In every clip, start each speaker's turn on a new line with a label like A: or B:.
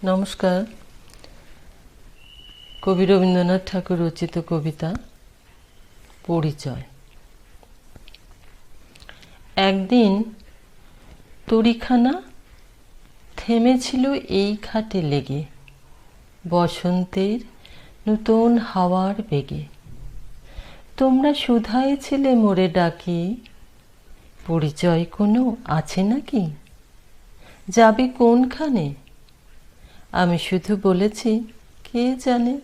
A: নমস্কার। কবি রবীন্দ্রনাথ ঠাকুর রচিত কবিতা পরিচয়। একদিন তরীখানা থেমেছিল এই খাটে লেগে, বসন্তের নূতন হাওয়ার বেগে। তোমরা শুধাইছিলে মোরে ডাকি, পরিচয় কোনো আছে নাকি? যাবি কোনখানে? আমি শুধু বলেছি, কে জানে।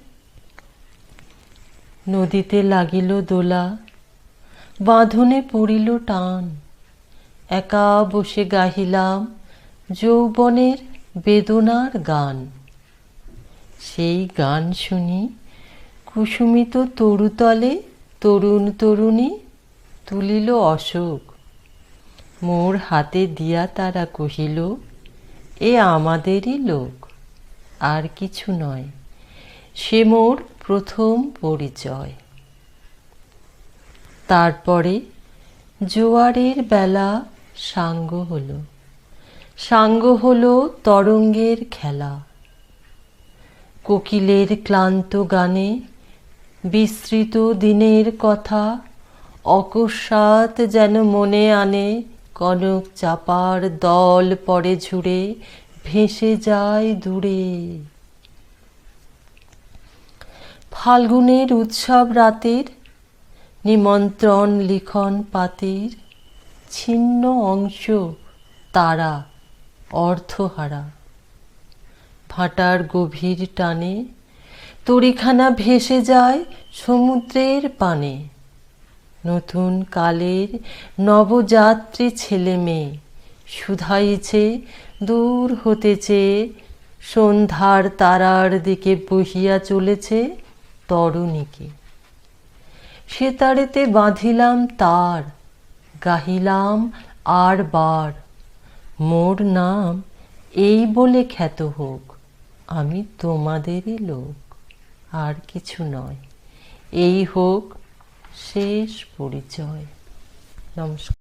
A: নদীতে লাগিল দোলা, বাঁধনে পড়িল টান। একা বসে গাহিলাম যৌবনের বেদনার গান। সেই গান শুনি কুসুমিত তরুতলে তরুণ তরুণী তুলিল অশোক। মোর হাতে দিয়া তারা কহিল, এ আমাদেরই লোক, আর কিছু নয়। সে মোর প্রথম পরিচয়। তারপরে জোয়ারের বেলা সাঙ্গ হলো, সাঙ্গ হলো তরঙ্গের খেলা। কোকিলের ক্লান্ত গানে বিস্মৃত দিনের কথা অকস্মাৎ যেন মনে আনে। কনক চাপার দল পরে ঝুড়ে ভেসে যায় দূরে। ফাল্গুনের উৎসব রাতের নিমন্ত্রণ লিখন পাতির ছিন্ন অংশ তারা অর্থহারা। ভাটার গভীর টানে তরীখানা ভেসে যায় সমুদ্রের পানে। নতুন কালের নবযাত্রী ছেলে মেয়ে শুধাইছে দূর হতে চেয়ে, সন্ধ্যার তারার দিকে বহিয়া চলেছে তরুণীকে। সেতারেতে বাঁধিলাম তার, গাহিলাম আর বার, মোর নাম এই বলে খ্যাত হোক, আমি তোমাদেরই লোক, আর কিছু নয়। এই হোক শেষ পরিচয়। নমস্কার।